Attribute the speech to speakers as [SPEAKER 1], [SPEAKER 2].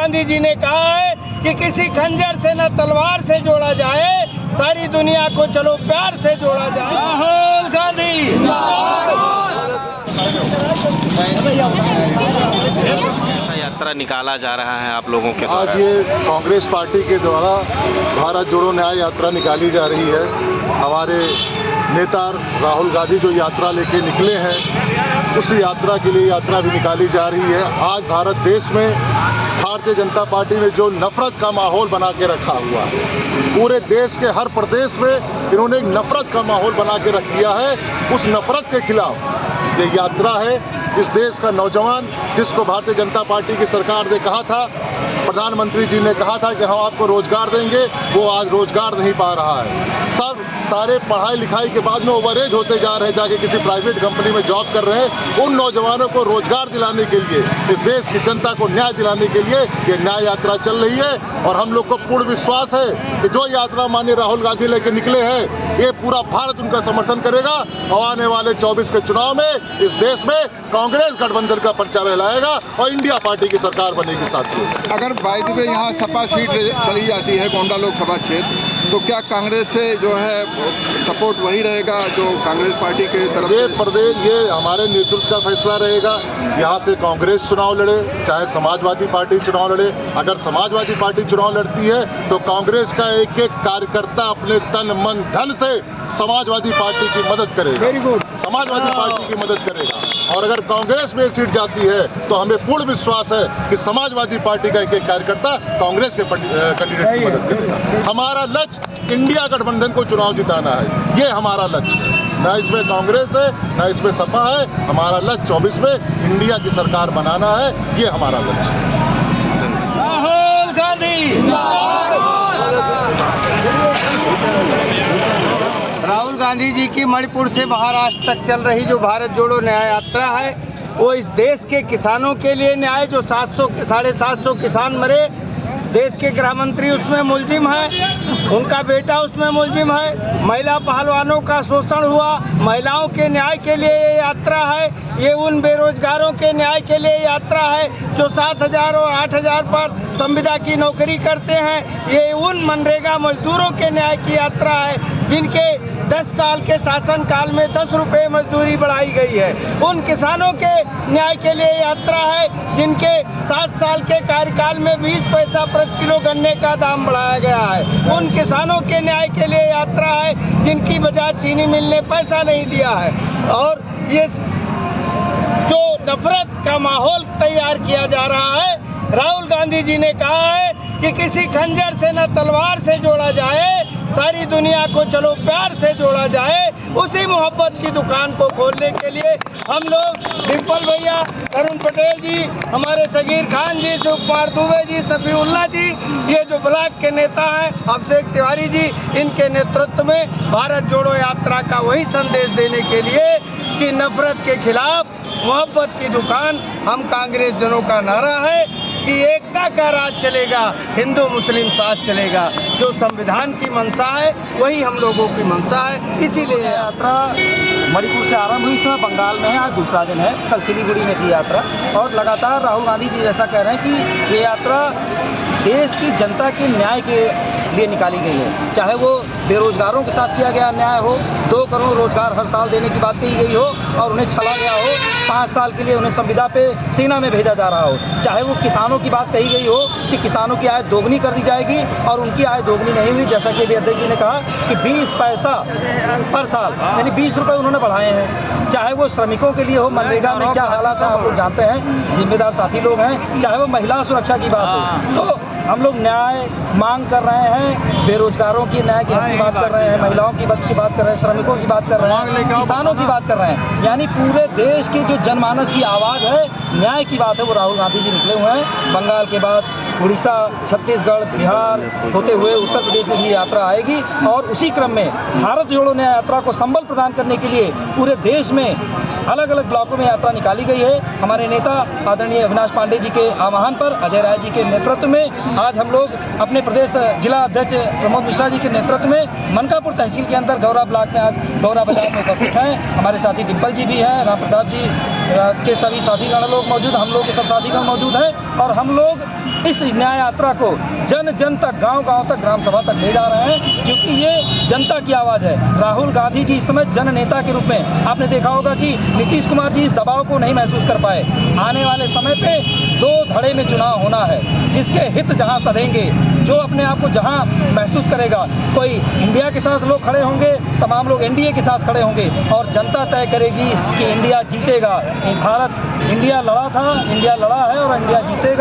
[SPEAKER 1] गांधी जी ने कहा है कि किसी खंजर से न तलवार से जोड़ा जाए, सारी दुनिया को चलो प्यार से जोड़ा जाए।
[SPEAKER 2] राहुल गांधी
[SPEAKER 3] ऐसा यात्रा निकाला जा रहा है आप लोगों के द्वारा?
[SPEAKER 4] आज ये कांग्रेस पार्टी के द्वारा भारत जोड़ो न्याय यात्रा निकाली जा रही है। हमारे नेता राहुल गांधी जो यात्रा लेके निकले हैं, उस यात्रा के लिए यात्रा भी निकाली जा रही है। आज भारत देश में भारतीय जनता पार्टी ने जो नफरत का माहौल बना के रखा हुआ है, पूरे देश के हर प्रदेश में इन्होंने एक नफरत का माहौल बना के रख दिया है। उस नफरत के खिलाफ ये यात्रा है। इस देश का नौजवान, जिसको भारतीय जनता पार्टी की सरकार ने कहा था, प्रधानमंत्री जी ने कहा था कि हम आपको रोजगार देंगे, वो आज रोजगार नहीं पा रहा है। सारे पढ़ाई लिखाई के बाद में ओवरेज होते जा रहे हैं, जाके किसी प्राइवेट कंपनी में जॉब कर रहे हैं। उन नौजवानों को रोजगार दिलाने के लिए, इस देश की जनता को न्याय दिलाने के लिए ये न्याय यात्रा चल रही है। और हम लोग को पूर्ण विश्वास है कि जो यात्रा माननीय राहुल गांधी लेकर निकले हैं, ये पूरा भारत उनका समर्थन करेगा। और आने वाले 24 के चुनाव में इस देश में कांग्रेस गठबंधन का पर्चा लहराएगा और इंडिया पार्टी की सरकार बनेगी। साथियों,
[SPEAKER 5] अगर बाय द वे यहाँ सपा सीट चली जाती है गोंडा लोकसभा क्षेत्र, तो क्या कांग्रेस से जो है सपोर्ट वही रहेगा जो कांग्रेस पार्टी के तरफ?
[SPEAKER 4] ये प्रदेश, ये हमारे नेतृत्व का फैसला रहेगा। यहाँ से कांग्रेस चुनाव लड़े, चाहे समाजवादी पार्टी चुनाव लड़े। अगर समाजवादी पार्टी चुनाव लड़ती है तो कांग्रेस का एक एक कार्यकर्ता अपने तन मन धन से समाजवादी पार्टी की मदद करेगा। Very good. समाजवादी पार्टी की मदद करेगा। और अगर कांग्रेस में सीट जाती है तो हमें पूर्ण विश्वास है कि समाजवादी पार्टी का एक एक कार्यकर्ता कांग्रेस के कैंडिडेट की मदद करेगा। हमारा लक्ष्य इंडिया गठबंधन को चुनाव जिताना है, ये हमारा लक्ष्य है। ना इसमें कांग्रेस है, ना इसमें सपा है। हमारा लक्ष्य 24 में इंडिया की सरकार बनाना है, ये हमारा लक्ष्य है।
[SPEAKER 2] राहुल गांधी
[SPEAKER 1] राहुल गांधी जी की मणिपुर से महाराष्ट्र तक चल रही जो भारत जोड़ो न्याय यात्रा है, वो इस देश के किसानों के लिए न्याय, जो 750 किसान मरे, देश के गृह मंत्री उसमें मुलजिम है, उनका बेटा उसमें मुलजिम है, महिला पहलवानों का शोषण हुआ, महिलाओं के न्याय के लिए ये यात्रा है। ये उन बेरोजगारों के न्याय के लिए यात्रा है जो 7,000 और 8,000 पर संविदा की नौकरी करते हैं। ये उन मनरेगा मजदूरों के न्याय की यात्रा है जिनके 10 साल के शासनकाल में 10 रुपये मजदूरी बढ़ाई गई है। उन किसानों के न्याय के लिए यात्रा है जिनके 7 साल के कार्यकाल में 20 पैसा प्रति किलो गन्ने का दाम बढ़ाया गया है। उन किसानों के न्याय के लिए यात्रा है जिनकी बजाय चीनी मिल ने पैसा नहीं दिया है। और ये जो नफरत का माहौल तैयार किया जा रहा है, राहुल गांधी जी ने कहा है कि किसी खंजर से न तलवार से जोड़ा जाए, सारी दुनिया को चलो प्यार से जोड़ा जाए। उसी मोहब्बत की दुकान को खोलने के लिए हम लोग डिम्पल भैया, तरुण पटेल जी, हमारे सगीर खान जी, शिव कुमार दुबे जी, सफीउल्लाह जी, ये जो ब्लॉक के नेता हैं, अभिषेक तिवारी जी, इनके नेतृत्व में भारत जोड़ो यात्रा का वही संदेश देने के लिए कि नफरत के खिलाफ मोहब्बत की दुकान हम कांग्रेस जनों का नारा है कि एकता का राज चलेगा, हिंदू मुस्लिम साथ चलेगा। जो संविधान की मंशा है वही हम लोगों की मंशा है। इसीलिए
[SPEAKER 2] यात्रा मणिपुर से आरंभ हुई, इस समय बंगाल में है, आज दूसरा दिन है। कल सिलीगुड़ी में थी यात्रा और लगातार राहुल गांधी जी जैसा कह रहे हैं कि ये यात्रा देश की जनता के न्याय के लिए निकाली गई है। चाहे वो बेरोजगारों के साथ किया गया न्याय हो, 2 करोड़ रोजगार हर साल देने की बात कही गई हो और उन्हें छला गया हो, 5 साल के लिए उन्हें संविदा पे सेना में भेजा जा रहा हो, चाहे वो किसानों की बात कही गई हो कि किसानों की आय दोगुनी कर दी जाएगी और उनकी आय दोगुनी नहीं हुई, जैसा कि अभी अध्यक्ष जी ने कहा कि 20 पैसा पर साल यानी 20 रुपये उन्होंने बढ़ाए हैं। चाहे वो श्रमिकों के लिए हो, मनरेगा में क्या हालात है आप लोग जानते हैं, जिम्मेदार साथी लोग हैं, चाहे वो महिला सुरक्षा की बात हो, तो हम लोग न्याय मांग कर रहे हैं। बेरोजगारों की न्याय की बात कर रहे हैं, महिलाओं की बात कर रहे हैं, श्रमिकों की बात कर रहे हैं, किसानों की बात कर रहे हैं, यानी पूरे देश की जो जनमानस की आवाज़ है, न्याय की बात है, वो राहुल गांधी जी निकले हुए हैं। बंगाल के बाद उड़ीसा, छत्तीसगढ़, बिहार होते हुए उत्तर प्रदेश में भी यात्रा आएगी और उसी क्रम में भारत जोड़ो न्याय यात्रा को संबल प्रदान करने के लिए पूरे देश में अलग अलग ब्लॉकों में यात्रा निकाली गई है। हमारे नेता आदरणीय अविनाश पांडे जी के आह्वान पर, अजय राय जी के नेतृत्व में आज हम लोग अपने प्रदेश जिला अध्यक्ष प्रमोद मिश्रा जी के नेतृत्व में मनकापुर तहसील के अंदर गौरा ब्लॉक में आज गौरा बाजार में उपस्थित हैं। हमारे साथी डिम्पल जी भी हैं, राम प्रताप जी के सभी साथीगण लोग मौजूद, हम लोग के सब साथीगण मौजूद हैं और हम लोग इस न्याय यात्रा को जन जन तक, गांव-गांव तक, ग्राम सभा तक ले जा रहे हैं, क्योंकि ये जनता की आवाज़ है। राहुल गांधी जी इस समय जन नेता के रूप में, आपने देखा होगा कि नीतीश कुमार जी इस दबाव को नहीं महसूस कर पाए। आने वाले समय पे 2 धड़े में चुनाव होना है, जिसके हित जहां सधेंगे, जो अपने आप को जहां महसूस करेगा, कोई इंडिया के साथ लोग खड़े होंगे, तमाम लोग एनडीए के साथ खड़े होंगे और जनता तय करेगी कि इंडिया जीतेगा। इंडिया लड़ा था, इंडिया लड़ा है और इंडिया जीतेगा।